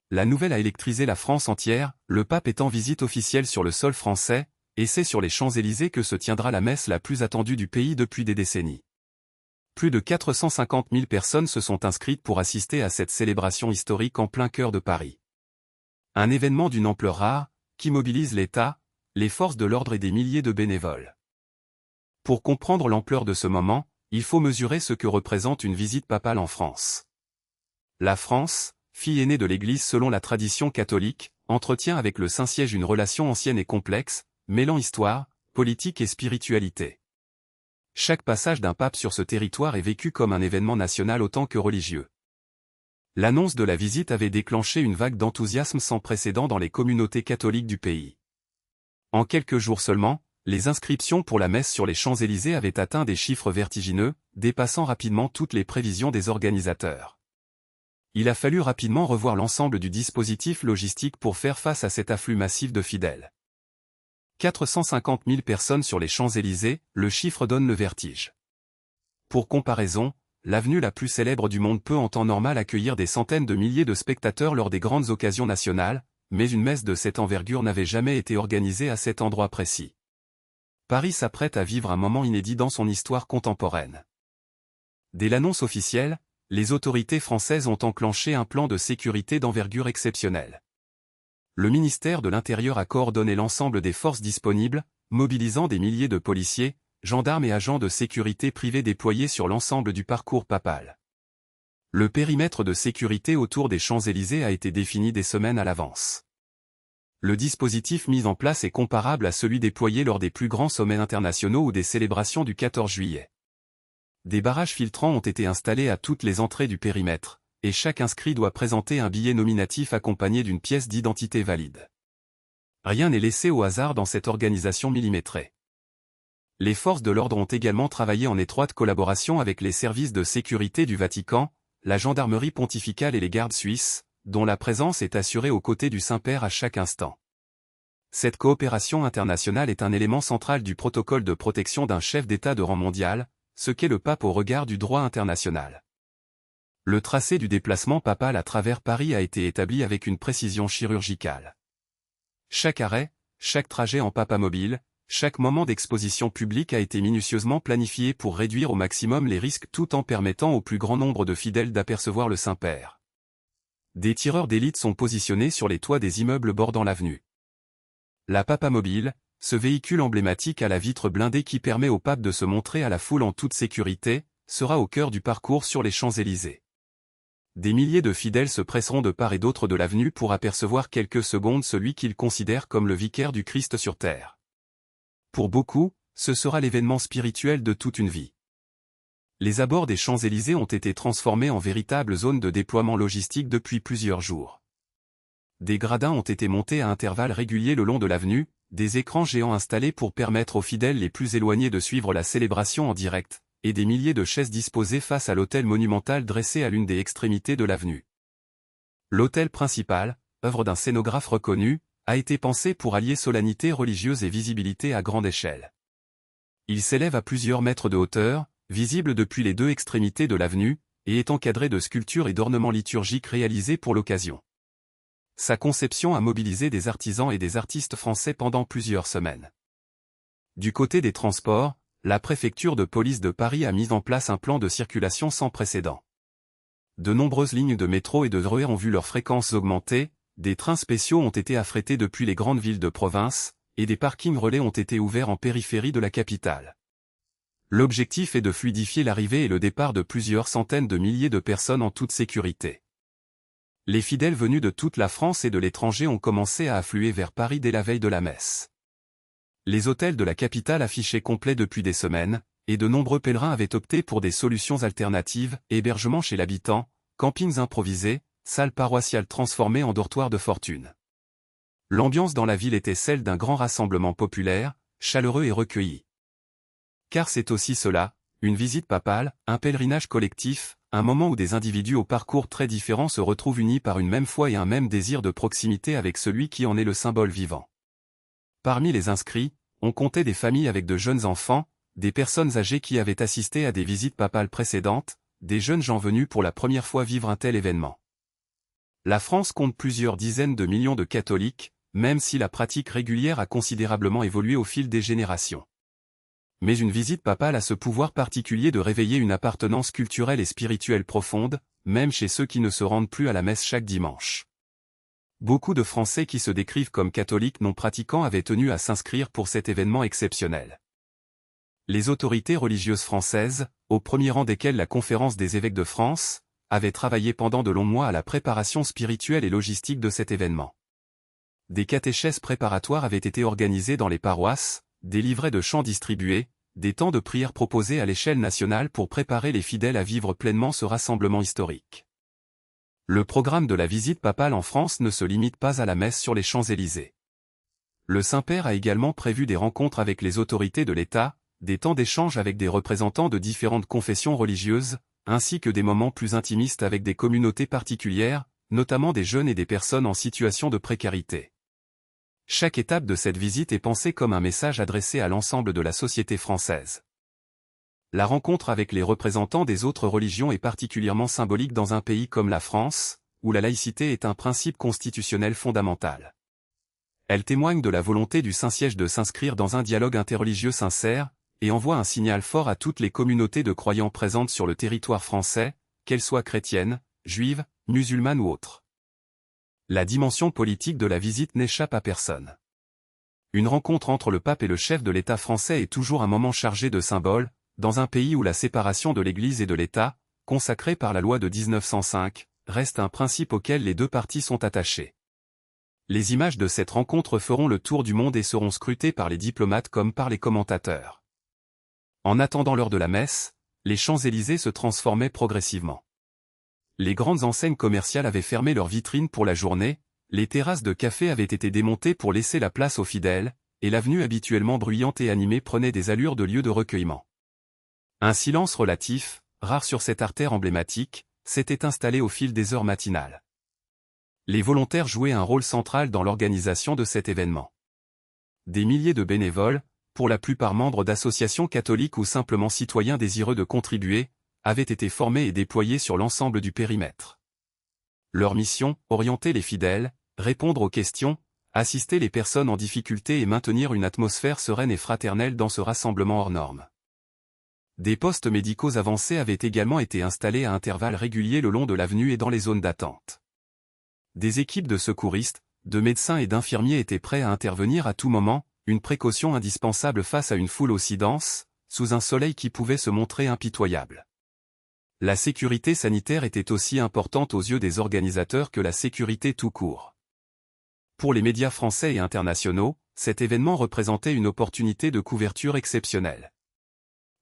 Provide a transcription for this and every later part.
La nouvelle a électrisé la France entière, le pape est en visite officielle sur le sol français, et c'est sur les Champs-Élysées que se tiendra la messe la plus attendue du pays depuis des décennies. Plus de 450 000 personnes se sont inscrites pour assister à cette célébration historique en plein cœur de Paris. Un événement d'une ampleur rare, qui mobilise l'État, les forces de l'ordre et des milliers de bénévoles. Pour comprendre l'ampleur de ce moment, il faut mesurer ce que représente une visite papale en France. La France, fille aînée de l'Église selon la tradition catholique, entretient avec le Saint-Siège une relation ancienne et complexe, mêlant histoire, politique et spiritualité. Chaque passage d'un pape sur ce territoire est vécu comme un événement national autant que religieux. L'annonce de la visite avait déclenché une vague d'enthousiasme sans précédent dans les communautés catholiques du pays. En quelques jours seulement, les inscriptions pour la messe sur les Champs-Élysées avaient atteint des chiffres vertigineux, dépassant rapidement toutes les prévisions des organisateurs. Il a fallu rapidement revoir l'ensemble du dispositif logistique pour faire face à cet afflux massif de fidèles. 450 000 personnes sur les Champs-Élysées, le chiffre donne le vertige. Pour comparaison, l'avenue la plus célèbre du monde peut en temps normal accueillir des centaines de milliers de spectateurs lors des grandes occasions nationales, mais une messe de cette envergure n'avait jamais été organisée à cet endroit précis. Paris s'apprête à vivre un moment inédit dans son histoire contemporaine. Dès l'annonce officielle, les autorités françaises ont enclenché un plan de sécurité d'envergure exceptionnelle. Le ministère de l'Intérieur a coordonné l'ensemble des forces disponibles, mobilisant des milliers de policiers, gendarmes et agents de sécurité privés déployés sur l'ensemble du parcours papal. Le périmètre de sécurité autour des Champs-Élysées a été défini des semaines à l'avance. Le dispositif mis en place est comparable à celui déployé lors des plus grands sommets internationaux ou des célébrations du 14 juillet. Des barrages filtrants ont été installés à toutes les entrées du périmètre, et chaque inscrit doit présenter un billet nominatif accompagné d'une pièce d'identité valide. Rien n'est laissé au hasard dans cette organisation millimétrée. Les forces de l'ordre ont également travaillé en étroite collaboration avec les services de sécurité du Vatican, la gendarmerie pontificale et les gardes suisses, dont la présence est assurée aux côtés du Saint-Père à chaque instant. Cette coopération internationale est un élément central du protocole de protection d'un chef d'État de rang mondial, ce qu'est le pape au regard du droit international. Le tracé du déplacement papal à travers Paris a été établi avec une précision chirurgicale. Chaque arrêt, chaque trajet en papamobile, chaque moment d'exposition publique a été minutieusement planifié pour réduire au maximum les risques tout en permettant au plus grand nombre de fidèles d'apercevoir le Saint-Père. Des tireurs d'élite sont positionnés sur les toits des immeubles bordant l'avenue. La papamobile, ce véhicule emblématique à la vitre blindée qui permet au pape de se montrer à la foule en toute sécurité, sera au cœur du parcours sur les Champs-Élysées. Des milliers de fidèles se presseront de part et d'autre de l'avenue pour apercevoir quelques secondes celui qu'ils considèrent comme le vicaire du Christ sur terre. Pour beaucoup, ce sera l'événement spirituel de toute une vie. Les abords des Champs-Élysées ont été transformés en véritable zone de déploiement logistique depuis plusieurs jours. Des gradins ont été montés à intervalles réguliers le long de l'avenue, des écrans géants installés pour permettre aux fidèles les plus éloignés de suivre la célébration en direct, et des milliers de chaises disposées face à l'autel monumental dressé à l'une des extrémités de l'avenue. L'autel principal, œuvre d'un scénographe reconnu, a été pensé pour allier solennité religieuse et visibilité à grande échelle. Il s'élève à plusieurs mètres de hauteur, visible depuis les deux extrémités de l'avenue, et est encadré de sculptures et d'ornements liturgiques réalisés pour l'occasion. Sa conception a mobilisé des artisans et des artistes français pendant plusieurs semaines. Du côté des transports, la préfecture de police de Paris a mis en place un plan de circulation sans précédent. De nombreuses lignes de métro et de RER ont vu leurs fréquences augmenter, des trains spéciaux ont été affrétés depuis les grandes villes de province, et des parkings relais ont été ouverts en périphérie de la capitale. L'objectif est de fluidifier l'arrivée et le départ de plusieurs centaines de milliers de personnes en toute sécurité. Les fidèles venus de toute la France et de l'étranger ont commencé à affluer vers Paris dès la veille de la messe. Les hôtels de la capitale affichaient complets depuis des semaines, et de nombreux pèlerins avaient opté pour des solutions alternatives, hébergements chez l'habitant, campings improvisés, salles paroissiales transformées en dortoirs de fortune. L'ambiance dans la ville était celle d'un grand rassemblement populaire, chaleureux et recueilli. Car c'est aussi cela, une visite papale, un pèlerinage collectif, un moment où des individus au parcours très différents se retrouvent unis par une même foi et un même désir de proximité avec celui qui en est le symbole vivant. Parmi les inscrits, on comptait des familles avec de jeunes enfants, des personnes âgées qui avaient assisté à des visites papales précédentes, des jeunes gens venus pour la première fois vivre un tel événement. La France compte plusieurs dizaines de millions de catholiques, même si la pratique régulière a considérablement évolué au fil des générations. Mais une visite papale a ce pouvoir particulier de réveiller une appartenance culturelle et spirituelle profonde, même chez ceux qui ne se rendent plus à la messe chaque dimanche. Beaucoup de Français qui se décrivent comme catholiques non pratiquants avaient tenu à s'inscrire pour cet événement exceptionnel. Les autorités religieuses françaises, au premier rang desquelles la Conférence des évêques de France, avaient travaillé pendant de longs mois à la préparation spirituelle et logistique de cet événement. Des catéchèses préparatoires avaient été organisées dans les paroisses, des livrets de chants distribués, des temps de prière proposés à l'échelle nationale pour préparer les fidèles à vivre pleinement ce rassemblement historique. Le programme de la visite papale en France ne se limite pas à la messe sur les Champs-Élysées. Le Saint-Père a également prévu des rencontres avec les autorités de l'État, des temps d'échange avec des représentants de différentes confessions religieuses, ainsi que des moments plus intimistes avec des communautés particulières, notamment des jeunes et des personnes en situation de précarité. Chaque étape de cette visite est pensée comme un message adressé à l'ensemble de la société française. La rencontre avec les représentants des autres religions est particulièrement symbolique dans un pays comme la France, où la laïcité est un principe constitutionnel fondamental. Elle témoigne de la volonté du Saint-Siège de s'inscrire dans un dialogue interreligieux sincère, et envoie un signal fort à toutes les communautés de croyants présentes sur le territoire français, qu'elles soient chrétiennes, juives, musulmanes ou autres. La dimension politique de la visite n'échappe à personne. Une rencontre entre le pape et le chef de l'État français est toujours un moment chargé de symboles, dans un pays où la séparation de l'Église et de l'État, consacrée par la loi de 1905, reste un principe auquel les deux parties sont attachées. Les images de cette rencontre feront le tour du monde et seront scrutées par les diplomates comme par les commentateurs. En attendant l'heure de la messe, les Champs-Élysées se transformaient progressivement. Les grandes enseignes commerciales avaient fermé leurs vitrines pour la journée, les terrasses de café avaient été démontées pour laisser la place aux fidèles, et l'avenue habituellement bruyante et animée prenait des allures de lieu de recueillement. Un silence relatif, rare sur cette artère emblématique, s'était installé au fil des heures matinales. Les volontaires jouaient un rôle central dans l'organisation de cet événement. Des milliers de bénévoles, pour la plupart membres d'associations catholiques ou simplement citoyens désireux de contribuer, avaient été formés et déployés sur l'ensemble du périmètre. Leur mission, orienter les fidèles, répondre aux questions, assister les personnes en difficulté et maintenir une atmosphère sereine et fraternelle dans ce rassemblement hors norme. Des postes médicaux avancés avaient également été installés à intervalles réguliers le long de l'avenue et dans les zones d'attente. Des équipes de secouristes, de médecins et d'infirmiers étaient prêts à intervenir à tout moment, une précaution indispensable face à une foule aussi dense, sous un soleil qui pouvait se montrer impitoyable. La sécurité sanitaire était aussi importante aux yeux des organisateurs que la sécurité tout court. Pour les médias français et internationaux, cet événement représentait une opportunité de couverture exceptionnelle.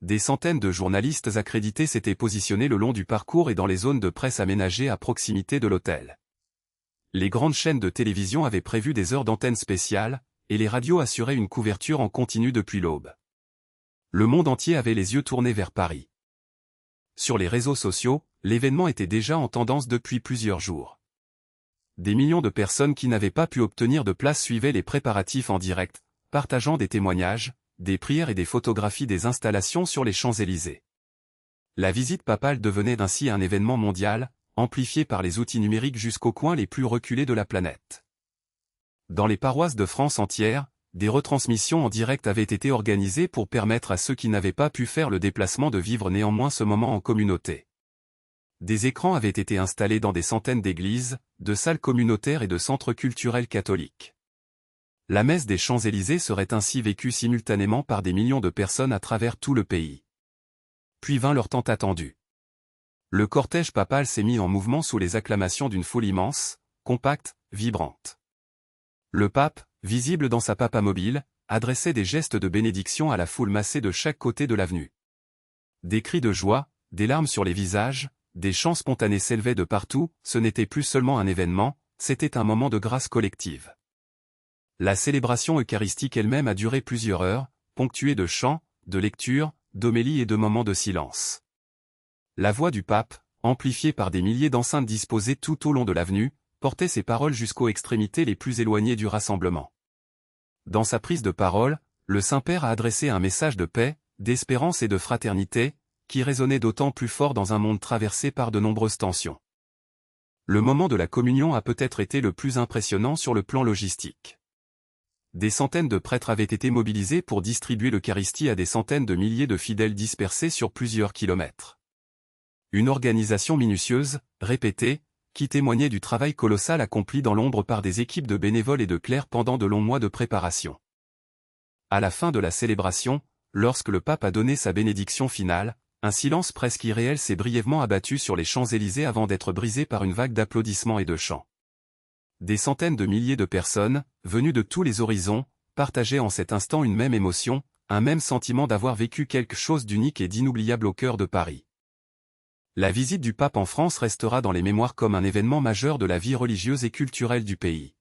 Des centaines de journalistes accrédités s'étaient positionnés le long du parcours et dans les zones de presse aménagées à proximité de l'hôtel. Les grandes chaînes de télévision avaient prévu des heures d'antenne spéciales, et les radios assuraient une couverture en continu depuis l'aube. Le monde entier avait les yeux tournés vers Paris. Sur les réseaux sociaux, l'événement était déjà en tendance depuis plusieurs jours. Des millions de personnes qui n'avaient pas pu obtenir de place suivaient les préparatifs en direct, partageant des témoignages, des prières et des photographies des installations sur les Champs-Élysées. La visite papale devenait ainsi un événement mondial, amplifié par les outils numériques jusqu'aux coins les plus reculés de la planète. Dans les paroisses de France entière, des retransmissions en direct avaient été organisées pour permettre à ceux qui n'avaient pas pu faire le déplacement de vivre néanmoins ce moment en communauté. Des écrans avaient été installés dans des centaines d'églises, de salles communautaires et de centres culturels catholiques. La messe des Champs-Élysées serait ainsi vécue simultanément par des millions de personnes à travers tout le pays. Puis vint leur temps attendu. Le cortège papal s'est mis en mouvement sous les acclamations d'une foule immense, compacte, vibrante. Le pape, visible dans sa papamobile, adressait des gestes de bénédiction à la foule massée de chaque côté de l'avenue. Des cris de joie, des larmes sur les visages, des chants spontanés s'élevaient de partout, ce n'était plus seulement un événement, c'était un moment de grâce collective. La célébration eucharistique elle-même a duré plusieurs heures, ponctuée de chants, de lectures, d'homélies et de moments de silence. La voix du pape, amplifiée par des milliers d'enceintes disposées tout au long de l'avenue, portait ses paroles jusqu'aux extrémités les plus éloignées du rassemblement. Dans sa prise de parole, le Saint-Père a adressé un message de paix, d'espérance et de fraternité, qui résonnait d'autant plus fort dans un monde traversé par de nombreuses tensions. Le moment de la communion a peut-être été le plus impressionnant sur le plan logistique. Des centaines de prêtres avaient été mobilisés pour distribuer l'Eucharistie à des centaines de milliers de fidèles dispersés sur plusieurs kilomètres. Une organisation minutieuse, répétée, qui témoignait du travail colossal accompli dans l'ombre par des équipes de bénévoles et de clercs pendant de longs mois de préparation. À la fin de la célébration, lorsque le pape a donné sa bénédiction finale, un silence presque irréel s'est brièvement abattu sur les Champs-Élysées avant d'être brisé par une vague d'applaudissements et de chants. Des centaines de milliers de personnes, venues de tous les horizons, partageaient en cet instant une même émotion, un même sentiment d'avoir vécu quelque chose d'unique et d'inoubliable au cœur de Paris. La visite du pape en France restera dans les mémoires comme un événement majeur de la vie religieuse et culturelle du pays.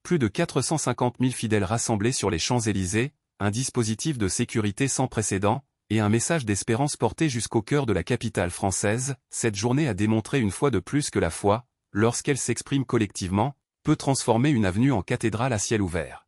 Plus de 450 000 fidèles rassemblés sur les Champs-Élysées, un dispositif de sécurité sans précédent, et un message d'espérance porté jusqu'au cœur de la capitale française, cette journée a démontré une fois de plus que la foi, lorsqu'elle s'exprime collectivement, peut transformer une avenue en cathédrale à ciel ouvert.